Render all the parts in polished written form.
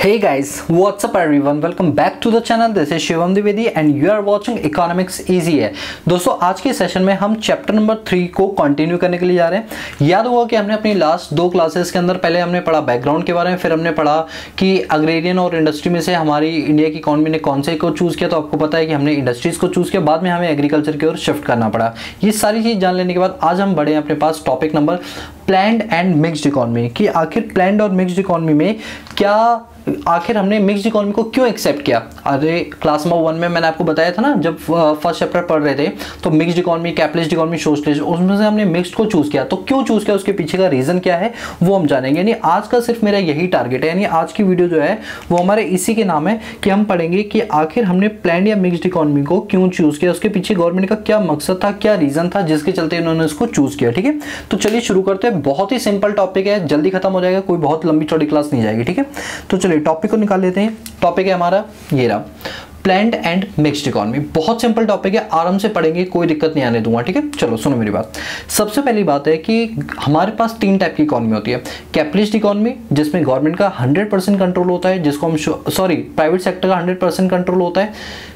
Hey guys, what's up everyone? Welcome back to the channel. This is Shivam Dwivedi and you are watching Economics Easy है। दोस्तों आज के session में हम chapter number 3 को continue करने के लिए जा रहे हैं। याद होगा कि हमने अपनी लास्ट दो क्लासेस के अंदर पहले हमने पढ़ा बैकग्राउंड के बारे में, फिर हमने पढ़ा कि अग्रेरियन और इंडस्ट्री में से हमारी इंडिया की इकोनॉमी ने कौन से को चूज़ किया। तो आपको पता है कि हमने इंडस्ट्रीज़ को चूज़ किया, बाद में हमें एग्रीकल्चर की ओर शिफ्ट करना पड़ा। ये सारी चीज़ जान लेने के बाद आज हम बढ़े अपने पास topic number planned and mixed economy कि आखिर प्लैंड और मिक्स्ड इकोनॉमी में क्या, आखिर हमने मिक्स्ड इकोनॉमी को क्यों एक्सेप्ट किया। अरे क्लास नंबर 1 में मैंने आपको बताया था ना, जब फर्स्ट चैप्टर पढ़ रहे थे तो mixed economy, capitalist economy, socialist, उसमें से हमने मिक्स्ड को चूज किया। तो क्यों चूज किया, उसके पीछे का रीजन क्या है वो हम जानेंगे। यानी आज का सिर्फ मेरा यही टारगेट है, यानी आज की वीडियो जो है वो हमारे इसी के नाम है कि हम पढ़ेंगे कि आखिर हमने प्लैंड या मिक्स्ड इकोनॉमी को क्यों चूज किया, उसके पीछे गवर्नमेंट का क्या मकसद था, क्या रीजन था जिसके चलते इन्होंने इसको चूज किया। ठीक है, तो चलिए शुरू करते हैं। बहुत ही सिंपल टॉपिक है, जल्दी खत्म हो जाएगा, कोई बहुत लंबी चौड़ी क्लास नहीं जाएगी। ठीक है, तो चलिए टॉपिक को निकाल लेते हैं। टॉपिक है हमारा ये रहा, प्लैंड एंड मिक्स्ड इकोनॉमी। बहुत सिंपल टॉपिक है, आराम से पढ़ेंगे, कोई दिक्कत नहीं आने दूंगा। ठीक है, चलो सुनो मेरी बात। सबसे पहली बात है कि हमारे पास 3 टाइप की इकोनॉमी होती है। कैपिटलिस्ट इकोनॉमी जिसमें गवर्नमेंट का 100% कंट्रोल होता है, जिसको हम प्राइवेट सेक्टर का 100% कंट्रोल होता है।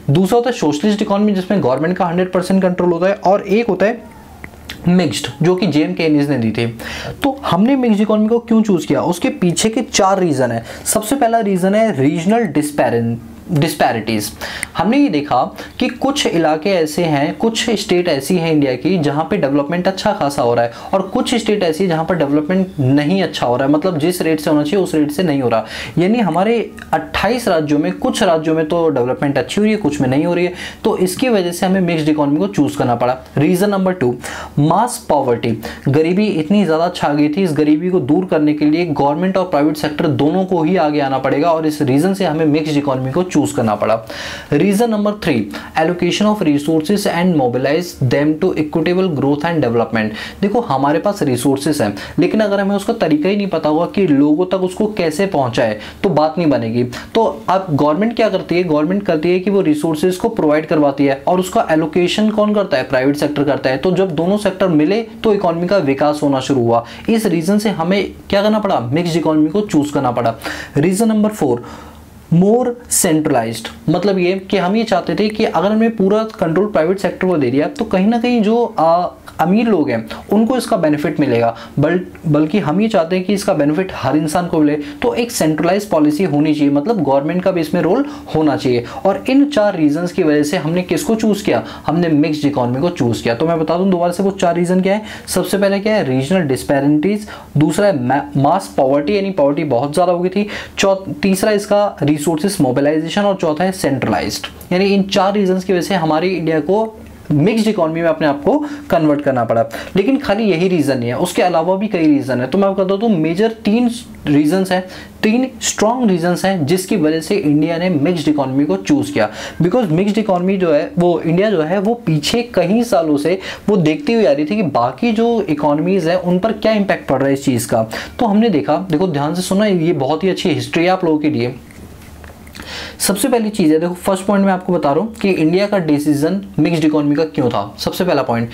दूसरा होता है सोशलिस्ट इकोनॉमी जिसमें गवर्नमेंट का 100% कंट्रोल होता है, और एक होता है मिक्स्ड जो कि जेम केनीज ने दी थी। तो हमने मिक्स्ड इकोनॉमी को क्यों चूज किया, उसके पीछे के 4 रीजन है। सबसे पहला रीजन है रीजनल डिस्पैरिटीज। हमने ये देखा कि कुछ इलाके ऐसे हैं, कुछ स्टेट ऐसी हैं इंडिया की जहां पे डेवलपमेंट अच्छा खासा हो रहा है, और कुछ स्टेट ऐसी जहां पर डेवलपमेंट नहीं अच्छा हो रहा है, मतलब जिस रेट से होना चाहिए उस रेट से नहीं हो रहा। यानी हमारे 28 राज्यों में कुछ राज्यों में तो डेवलपमेंट अच्छी हो रही है, कुछ में नहीं हो रही है। तो इसकी वजह से हमें मिक्स्ड इकोनॉमी को चूज करना पड़ा। रीजन नंबर 2, मास पॉवर्टी। गरीबी इतनी ज्यादा छा गई थी, इस गरीबी को दूर करने के लिए गवर्नमेंट और प्राइवेट सेक्टर दोनों को ही आगे आना पड़ेगा, और इस रीजन से हमें मिक्स्ड इकोनॉमी को चूज करना पड़ा। Reason number 3, allocation of resources and mobilise them to equitable growth and development. देखो हमारे पास रिसोर्सेज हैं, लेकिन अगर हमें उसका तरीका ही नहीं पता होगा कि लोगों तक उसको कैसे पहुंचाए तो बात नहीं बनेगी। तो अब गवर्नमेंट क्या करती है, गवर्नमेंट करती है कि वो रिसोर्सेज को प्रोवाइड करवाती है, और उसका एलोकेशन कौन करता है, प्राइवेट सेक्टर करता है। तो जब दोनों सेक्टर मिले तो इकोनॉमी का विकास होना शुरू हुआ। इस रीजन से हमें क्या करना पड़ा, मिक्स्ड इकोनॉमी को चूज करना पड़ा। रीजन नंबर 4, मोर सेंट्रलाइज्ड। मतलब ये कि हम ये चाहते थे कि अगर हमने पूरा कंट्रोल प्राइवेट सेक्टर को दे दिया तो कहीं ना कहीं जो अमीर लोग हैं उनको इसका बेनिफिट मिलेगा, बल्कि हम ये चाहते हैं कि इसका बेनिफिट हर इंसान को मिले। तो एक सेंट्रलाइज पॉलिसी होनी चाहिए, मतलब गवर्नमेंट का भी इसमें रोल होना चाहिए। और इन 4 रीजंस की वजह से हमने किसको चूज किया, हमने मिक्स्ड इकोनॉमी को चूज किया। तो मैं बता दूं दोबारा से वो 4 रीजन क्या है। सबसे पहले क्या है, रीजनल डिस्पैरिटीज। दूसरा है मास पॉवर्टी, यानी पॉवर्टी बहुत ज्यादा हो गई थी। तीसरा इसका रिसोर्सेज मोबिलाइजेशन, और चौथा है सेंट्रलाइज्ड। यानी इन 4 रीजंस की वजह से हमारी इंडिया को मिक्स्ड इकोनॉमी में अपने आप को कन्वर्ट करना पड़ा। लेकिन खाली यही रीजन नहीं है, उसके अलावा भी कई रीजन है। तो मैं आपको बता दूं मेजर 3 रीजंस हैं, 3 स्ट्रॉन्ग रीजंस हैं जिसकी वजह से इंडिया ने मिक्स्ड इकोनॉमी को चूज किया। बिकॉज मिक्स्ड इकोनॉमी जो है वो इंडिया जो है वो पीछे कई सालों से वो देखती हुई आ रही थी कि बाकी जो इकोनॉमीज है उन पर क्या इंपैक्ट पड़ रहा है इस चीज का। तो हमने देखा, देखो ध्यान से सुना, ये बहुत ही अच्छी हिस्ट्री है आप लोगों के लिए। सबसे पहली चीज है, देखो फर्स्ट पॉइंट मैं आपको बता रहा हूं कि इंडिया का डिसीजन मिक्स्ड इकोनॉमी का क्यों था। सबसे पहला पॉइंट,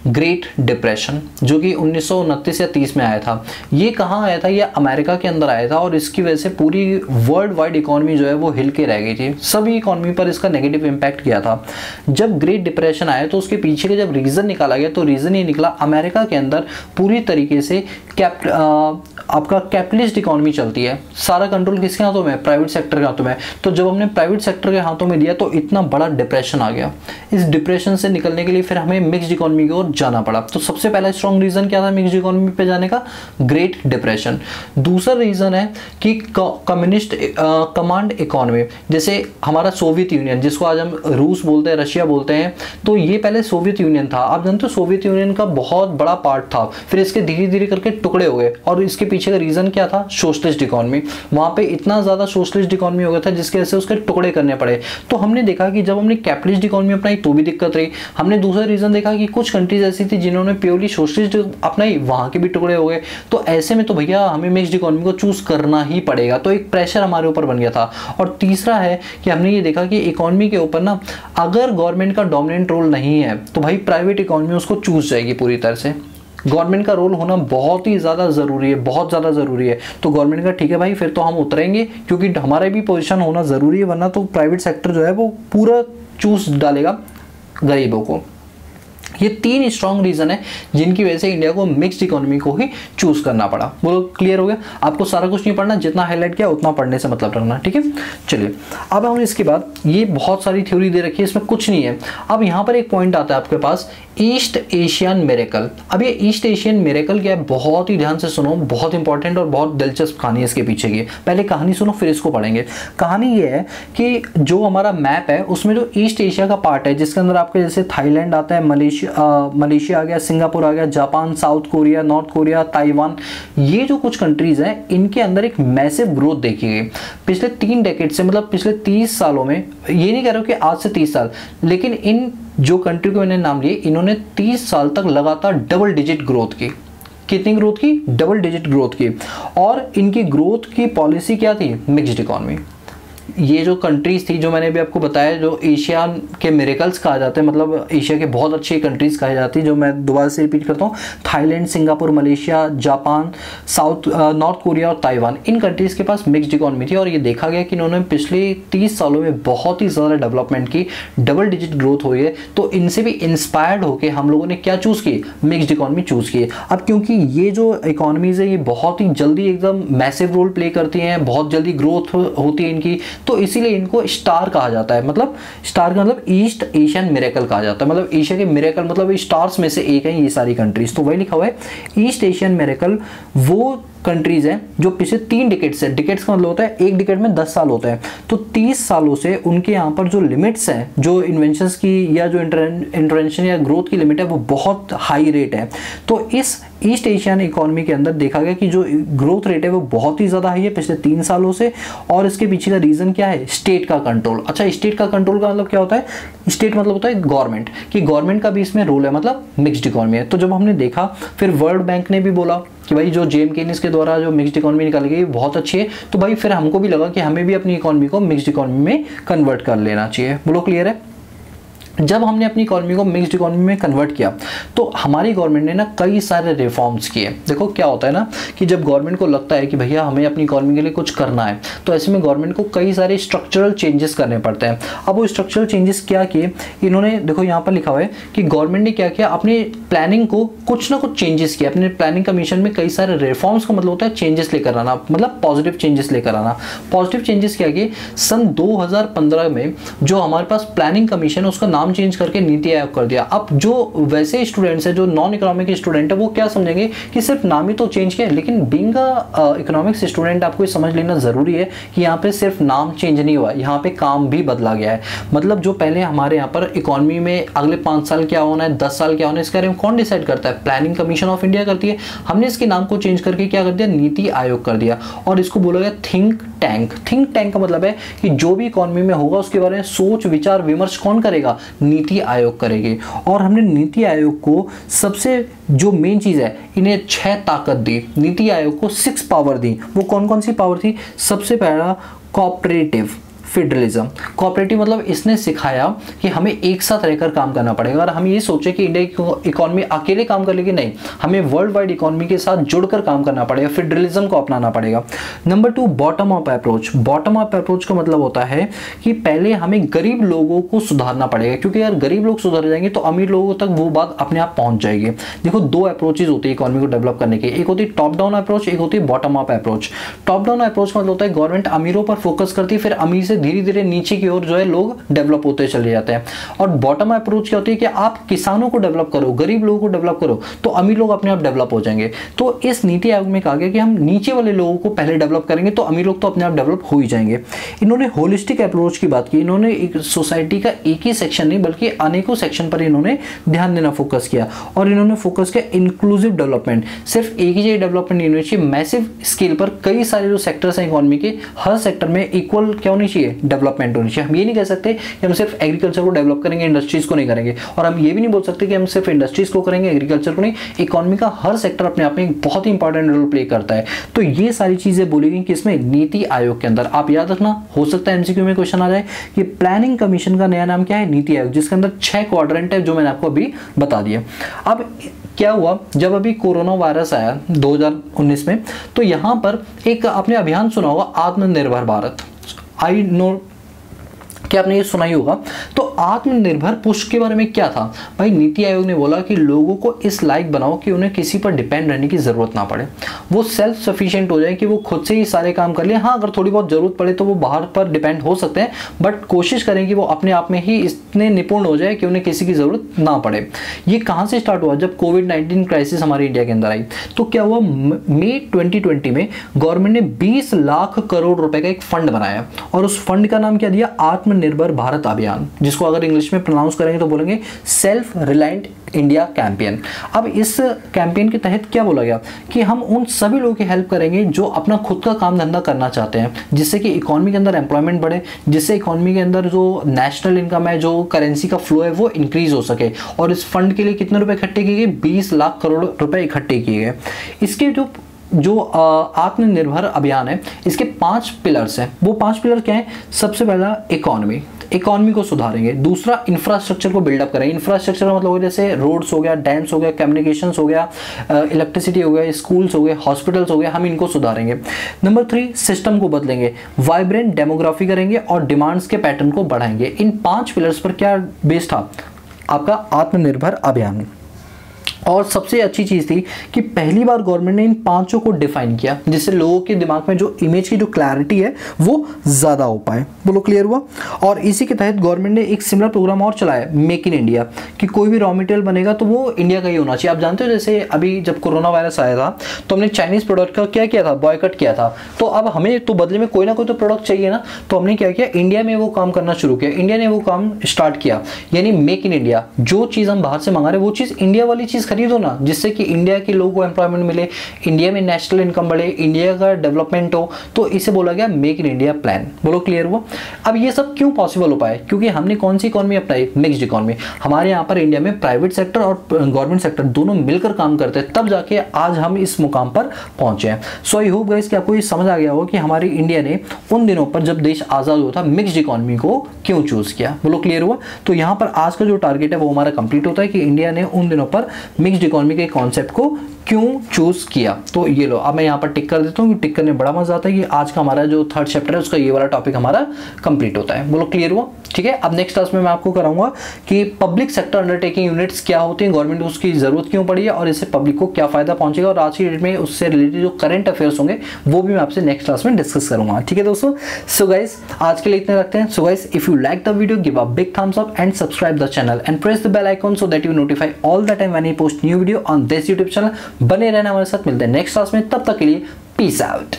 ग्रेट डिप्रेशन जो कि 1929 या 30 में आया था। ये कहाँ आया था, ये अमेरिका के अंदर आया था, और इसकी वजह से पूरी वर्ल्ड वाइड इकोनॉमी जो है वो हिल के रह गई थी। सभी इकोनॉमी पर इसका नेगेटिव इम्पैक्ट किया था। जब ग्रेट डिप्रेशन आया तो उसके पीछे का जब रीजन निकाला गया तो रीजन ये निकला, अमेरिका के अंदर पूरी तरीके से आपका कैपिटलिस्ट इकोनॉमी चलती है। सारा कंट्रोल किसके हाथों में है, प्राइवेट सेक्टर के हाथों में। तो जब हमने प्राइवेट सेक्टर के हाथों में दिया तो इतना बड़ा डिप्रेशन आ गया। इस डिप्रेशन से निकलने के लिए फिर हमें मिक्स्ड इकोनॉमी की ओर जाना पड़ा। तो सबसे पहला स्ट्रॉन्ग रीजन क्या था मिक्स्ड इकोनॉमी पे जाने का, ग्रेट डिप्रेशन। दूसरा रीजन है कि कम्युनिस्ट कमांड इकोनॉमी, जैसे हमारा सोवियत यूनियन जिसको आज हम रूस बोलते हैं, रशिया बोलते हैं, तो ये पहले सोवियत यूनियन था। आप जानते हो सोवियत यूनियन का बहुत बड़ा पार्ट था, फिर इसके धीरे धीरे करके टुकड़े हो गए, और इसके पीछे का रीजन क्या था, सोशलिस्ट इकोनॉमी। वहां पे इतना ज्यादा सोशलिस्ट इकोनॉमी हो गया था जिसकी वजह से उसके टुकड़े करने पड़े। तो हमने देखा कि जब हमने कैपिटलिस्ट इकोनॉमी अपनाई तो भी दिक्कत रही। हमने दूसरा रीजन देखा कि कुछ कंट्रीज ऐसी थी जिन्होंने प्योरली सोशलिस्ट अपनाई, वहां के भी टुकड़े हो गए। तो ऐसे में तो भैया हमें मिक्स्ड इकोनॉमी को चूज करना ही पड़ेगा। तो एक प्रेशर हमारे ऊपर बन गया था। और तीसरा है कि हमने ये देखा कि इकोनॉमी के ऊपर ना अगर गवर्नमेंट का डोमिनेंट रोल नहीं है तो भाई प्राइवेट इकोनॉमी उसको चूज जाएगी पूरी तरह से। गवर्नमेंट का रोल होना बहुत ही ज़्यादा ज़रूरी है, बहुत ज़्यादा ज़रूरी है। तो गवर्नमेंट का ठीक है भाई, फिर तो हम उतरेंगे क्योंकि हमारा भी पोजीशन होना ज़रूरी है, वरना तो प्राइवेट सेक्टर जो है वो पूरा चूस डालेगा गरीबों को। ये 3 स्ट्रॉन्ग रीजन है जिनकी वजह से इंडिया को मिक्स्ड इकोनॉमी को ही चूज करना पड़ा। बोलो क्लियर हो गया? आपको सारा कुछ नहीं पढ़ना, जितना हाईलाइट किया उतना पढ़ने से मतलब रखना, ठीक है। चलिए अब हम इसके बाद, ये बहुत सारी थ्योरी दे रखी है, इसमें कुछ नहीं है। अब यहाँ पर एक पॉइंट आता है आपके पास, ईस्ट एशियन मिरेकल। अब ये ईस्ट एशियन मिरेकल क्या है, बहुत ही ध्यान से सुनो, बहुत इंपॉर्टेंट और बहुत दिलचस्प कहानी है इसके पीछे की। पहले कहानी सुनो फिर इसको पढ़ेंगे। कहानी ये है कि जो हमारा मैप है उसमें जो ईस्ट एशिया का पार्ट है, जिसके अंदर आपके जैसे थाईलैंड आता है, मलेशिया आ गया, सिंगापुर आ गया, Japan, south Korea, north Korea, Taiwan, ये जो कुछ कंट्रीज हैं इनके अंदर एक मैसिव ग्रोथ देखी गई पिछले 3 डेकेड से, मतलब पिछले 30 सालों में। ये नहीं कह रहा हूं कि आज से 30 साल, लेकिन इन जो कंट्री को मैंने नाम लिए, इन्होंने 30 साल तक लगातार डबल डिजिट ग्रोथ की। कितनी ग्रोथ की? डबल डिजिट ग्रोथ की। और इनकी ग्रोथ की पॉलिसी क्या थी? Mixed economy. ये जो कंट्रीज थी जो मैंने अभी आपको बताया, जो एशिया के मिरेकल्स कहा जाते हैं, मतलब एशिया के बहुत अच्छी कंट्रीज कही जाती है, जो मैं दोबारा से रिपीट करता हूँ, Thailand, Singapore, Malaysia, Japan, north Korea और ताइवान, इन कंट्रीज के पास मिक्स्ड इकोनॉमी थी। और ये देखा गया कि इन्होंने पिछले 30 सालों में बहुत ही ज़्यादा डेवलपमेंट की, डबल डिजिट ग्रोथ हुई है। तो इनसे भी इंस्पायर्ड होकर हम लोगों ने क्या चूज़ की? मिक्स्ड इकोनॉमी चूज़ की। अब क्योंकि ये जो इकोनॉमीज है ये बहुत ही जल्दी एकदम मैसिव रोल प्ले करती हैं, बहुत जल्दी ग्रोथ होती है इनकी, तो इसीलिए इनको स्टार कहा जाता है। मतलब स्टार का मतलब ईस्ट एशियन मिरेकल कहा जाता है, मतलब एशिया के मिरेकल, मतलब स्टार्स में से एक है ये सारी कंट्रीज। तो वही लिखा हुआ है ईस्ट एशियन मिरेकल, वो कंट्रीज हैं जो पिछले 3 डिकेड से, डिकेड्स का मतलब होता है एक डिकेड में 10 साल होता है, तो 30 सालों से उनके यहाँ पर जो लिमिट्स हैं, जो इन्वेंशंस की या जो इंटरवेंशन या ग्रोथ की लिमिट है, वो बहुत हाई रेट है। तो इस ईस्ट एशियन इकोनॉमी के अंदर देखा गया कि जो ग्रोथ रेट है वो बहुत ही ज़्यादा हाई है पिछले 3 सालों से। और इसके पीछे का रीज़न क्या है? स्टेट का कंट्रोल। अच्छा, स्टेट का कंट्रोल का मतलब क्या होता है? स्टेट मतलब होता है गवर्नमेंट, कि गवर्नमेंट का भी इसमें रोल है, मतलब मिक्स्ड इकोनॉमी है। तो जब हमने देखा, फिर वर्ल्ड बैंक ने भी बोला कि भाई जो जेम केनिस के द्वारा जो मिक्स्ड इकोनॉमी निकाली गई बहुत अच्छी है, तो भाई फिर हमको भी लगा कि हमें भी अपनी इकोनॉमी को मिक्स्ड इकोनॉमी में कन्वर्ट कर लेना चाहिए। बोलो क्लियर है? जब हमने अपनी इकोनॉमी को मिक्स्ड इकोनॉमी में कन्वर्ट किया तो हमारी गवर्नमेंट ने ना कई सारे रिफॉर्म्स किए। देखो क्या होता है ना कि जब गवर्नमेंट को लगता है कि भैया हमें अपनी इकोनॉमी के लिए कुछ करना है, तो ऐसे में गवर्नमेंट को कई सारे स्ट्रक्चरल चेंजेस करने पड़ते हैं। अब वो स्ट्रक्चरल चेंजेस क्या किए इन्होंने, देखो यहाँ पर लिखा हुआ है कि गवर्नमेंट ने क्या किया, अपनी प्लानिंग को कुछ ना कुछ चेंजेस किया। अपने प्लानिंग कमीशन में कई सारे रिफॉर्म्स का मतलब होता है चेंजेस लेकर आना, मतलब पॉजिटिव चेंजेस लेकर आना। पॉजिटिव चेंजेस क्या किए, सन 2015 में जो हमारे पास प्लानिंग कमीशन है उसका नाम चेंज करके नीति आयोग कर दिया। अब जो वैसे स्टूडेंट्स हैं जो नॉन इकोनॉमिक स्टूडेंट है वो क्या समझेंगे कि सिर्फ नाम ही तो चेंज किया, लेकिन बीइंग इकोनॉमिक्स स्टूडेंट आपको ये समझ लेना जरूरी है कि यहाँ पे सिर्फ नाम चेंज नहीं हुआ, यहाँ पे काम भी बदला गया है। मतलब जो पहले हमारे यहाँ पर इकोनॉमी में अगले 5 साल क्या होना है, 10 साल क्या होना है, इसके बारे में कौन डिसाइड करता है? प्लानिंग कमीशन ऑफ इंडिया करती है। हमने इसके नाम को चेंज करके क्या कर दिया, नीति आयोग कर दिया, और इसको बोला गया थिंक टैंक। थिंक टैंक का मतलब है कि जो भी इकोनॉमी में होगा उसके बारे में सोच विचार विमर्श कौन करेगा, नीति आयोग करेंगे। और हमने नीति आयोग को सबसे जो मेन चीज है, इन्हें 6 ताकत दी, नीति आयोग को 6 पावर दी। वो कौन कौन सी पावर थी? सबसे पहला कोऑपरेटिव फेडरलिज्म। कोऑपरेटिव मतलब इसने सिखाया कि हमें एक साथ रहकर काम करना पड़ेगा। और हम ये सोचे कि इंडिया की इकोनॉमी अकेले काम कर लेगी, नहीं, हमें वर्ल्ड वाइड इकोनॉमी के साथ जुड़कर काम करना पड़ेगा, फेडरलिज्म को अपनाना पड़ेगा। Number 2 bottom up approach. Bottom up approach का मतलब होता है कि पहले हमें गरीब लोगों को सुधारना पड़ेगा, क्योंकि अगर गरीब लोग सुधर जाएंगे तो अमीर लोगों तक वो बात अपने आप पहुंच जाएगी। देखो 2 अप्रोचेज होती है इकोनॉमी को डेवलप करने के, एक होती है टॉप डाउन अप्रोच, एक होती है bottom up approach. Top down approach का मतलब होता है गवर्नमेंट अमीरों पर फोकस करती है, फिर अमीर से धीरे धीरे नीचे की ओर जो है लोग डेवलप होते चले जाते हैं। और बॉटम अप्रोच क्या होती है कि आप किसानों को डेवलप करो, गरीब लोगों को डेवलप करो, तो अमीर लोग अपने आप डेवलप हो जाएंगे। तो इस नीति आयोग में कहा गया कि हम नीचे वाले लोगों को पहले डेवलप करेंगे तो अमीर लोग तो अपने आप डेवलप हो ही जाएंगे। इन्होंने होलिस्टिक अप्रोच की बात की। इन्होंने एक सोसाइटी का एक ही सेक्शन नहीं बल्कि अनेकों सेक्शन पर इन्होंने ध्यान देना फोकस किया। और इन्होंने फोकस किया इंक्लूसिव डेवलपमेंट। सिर्फ एक ही जगह डेवलपमेंट नहीं होनी चाहिए, मैसिव स्केल पर कई सारे जो सेक्टर्स हैं इकोनॉमी के, हर सेक्टर में इक्वल क्या होनी चाहिए, डेवलपमेंट होनी चाहिए। हम ये नहीं कह सकते कि हम सिर्फ एग्रीकल्चर को डेवलप करेंगे, इंडस्ट्रीज को नहीं करेंगे, और हम ये भी नहीं बोल सकते कि हम सिर्फ इंडस्ट्रीज को करेंगे, एग्रीकल्चर को नहीं। इकोनॉमी का हर सेक्टर अपने आप में एक बहुत ही इंपॉर्टेंट रोल प्ले करता है। तो ये सारी चीजें बोली गई किसमें, नीति आयोग के अंदर। आप याद रखना, हो सकता है एमसीक्यू में क्वेश्चन आ जाए कि प्लानिंग कमीशन का नया नाम क्या है, नीति आयोग, जिसके अंदर 6 क्वाड्रेंट है जो मैंने आपको अभी बता दिया। अब क्या हुआ, जब अभी कोरोना वायरस आया 2019 में, तो यहाँ पर एक आपने अभियान सुना होगा आत्मनिर्भर भारत। आई नो क्या आपने ये सुना ही होगा। तो आत्मनिर्भर पुश के बारे में क्या था भाई, नीति आयोग ने बोला कि लोगों को इस लायक बनाओ कि उन्हें किसी पर डिपेंड रहने की जरूरत ना पड़े, वो सेल्फ सफिशिएंट हो जाए कि वो खुद से ही सारे काम कर ले। हाँ, अगर थोड़ी बहुत जरूरत पड़े तो वो बाहर पर डिपेंड हो सकते हैं, बट कोशिश करें कि वो अपने आप में ही इतने निपुण हो जाए कि उन्हें किसी की जरूरत ना पड़े। ये कहाँ से स्टार्ट हुआ, जब कोविड-19 क्राइसिस हमारे इंडिया के अंदर आई तो क्या हुआ, मई 2020 में गवर्नमेंट ने 20 लाख करोड़ रुपए का एक फंड बनाया और उस फंड का नाम क्या दिया, आत्मनिर्भर भारत अभियान, जिसको अगर इंग्लिश में प्रोनाउंस करेंगे तो बोलेंगे सेल्फ रिलायंट इंडिया कैंपेन। अब इस कैंपेन के तहत क्या बोला गया कि हम उन सभी लोगों की हेल्प करेंगे जो अपना खुद का काम धंधा करना चाहते हैं, जिससे कि इकोनॉमी के अंदर एम्प्लॉयमेंट बढ़े, जिससे इकोनॉमी के अंदर जो नेशनल इनकम है, जो करेंसी का फ्लो है, वो इंक्रीज हो सके। और इस फंड के लिए कितने रुपए इकट्ठे किए गए, 20 लाख करोड़ रुपए इकट्ठे किए गए। इसके जो आत्मनिर्भर अभियान है, इसके 5 पिलर्स हैं। वो 5 पिलर क्या हैं, सबसे पहला इकोनॉमी को सुधारेंगे। दूसरा, इंफ्रास्ट्रक्चर को बिल्डअप करेंगे। इंफ्रास्ट्रक्चर का मतलब जैसे रोड्स हो गया, डैम्स हो गया, कम्युनिकेशंस हो गया, इलेक्ट्रिसिटी हो गया, स्कूल्स हो गए, हॉस्पिटल्स हो गए, हम इनको सुधारेंगे। नंबर 3, सिस्टम को बदलेंगे, वाइब्रेंट डेमोग्राफी करेंगे और डिमांड्स के पैटर्न को बढ़ाएंगे। इन 5 पिलर्स पर क्या बेस था आपका आत्मनिर्भर अभियान। और सबसे अच्छी चीज थी कि पहली बार गवर्नमेंट ने इन 5 को डिफाइन किया, जिससे लोगों के दिमाग में जो इमेज की जो क्लैरिटी है वो ज्यादा हो पाए। बोलो क्लियर हुआ। और इसी के तहत गवर्नमेंट ने एक सिमिलर प्रोग्राम और चलाया, मेक इन इंडिया, कि कोई भी रॉ मटेरियल बनेगा तो वो इंडिया का ही होना चाहिए। आप जानते हो जैसे अभी जब कोरोना वायरस आया था तो हमने चाइनीज प्रोडक्ट का क्या किया था, बॉयकट किया था। तो अब हमें तो बदले में कोई ना कोई तो प्रोडक्ट चाहिए ना, तो हमने क्या किया, इंडिया में वो काम करना शुरू किया, इंडिया ने वो काम स्टार्ट किया, यानी मेक इन इंडिया। जो चीज हम बाहर से मंगा रहे हैं वो चीज इंडिया वाली चीज खरीदो ना, जिससे कि इंडिया के लोगों को एम्प्लॉयमेंट मिले, इंडिया में नेशनल इनकम बढ़े, इंडिया का डेवलपमेंट हो। तो इसे बोला गया मेक इन इंडिया प्लान। बोलो क्लियर हुआ। अब ये सब क्यों पॉसिबल हो पाए, क्योंकि हमने कौन सी इकोनॉमी अपनाई, मिक्स्ड इकोनॉमी। हमारे यहाँ पर इंडिया में प्राइवेट सेक्टर और गवर्नमेंट सेक्टर दोनों मिलकर काम करते हैं, तब जाके आज हम इस मुकाम पर पहुंचे हैं। सो आई होप गाइस कि आपको ये समझ आ गया होगा कि हमारी इंडिया ने उन दिनों पर जब देश आजाद हुआ था मिक्स्ड इकोनॉमी को क्यों चूज किया। बोलो क्लियर हुआ। तो यहाँ पर आज का जो टारगेट है वो हमारा कंप्लीट होता है कि इंडिया ने उन दिनों पर मिक्स्ड इकोनॉमी के कॉन्सेप्ट को क्यों चूज किया। तो ये लो, अब मैं यहाँ पर टिक कर देता हूँ, टिक करने बड़ा मजा आता है कि आज का हमारा जो 3rd चैप्टर है उसका ये वाला टॉपिक हमारा कंप्लीट होता है। बोलो क्लियर हुआ। ठीक है, अब नेक्स्ट क्लास में मैं आपको कराऊंगा कि पब्लिक सेक्टर अंडरटेकिंग यूनिट्स क्या होती हैं, गवर्नमेंट को उसकी जरूरत क्यों पड़ी है और इससे पब्लिक को क्या फायदा पहुंचेगा, और आज की डेट में उससे रिलेटेड जो करंट अफेयर्स होंगे वो भी मैं आपसे नेक्स्ट क्लास में डिस्कस करूंगा। ठीक है दोस्तों, सो गाइस आज के लिए इतने रखते हैं। So guys if you like the video give a big thumbs up and subscribe the channel and press the bell icon so that you notify all the time when I post new video on this YouTube channel. बने रहना हमारे साथ, मिलते हैं next class में, तब तक के लिए पीस आउट।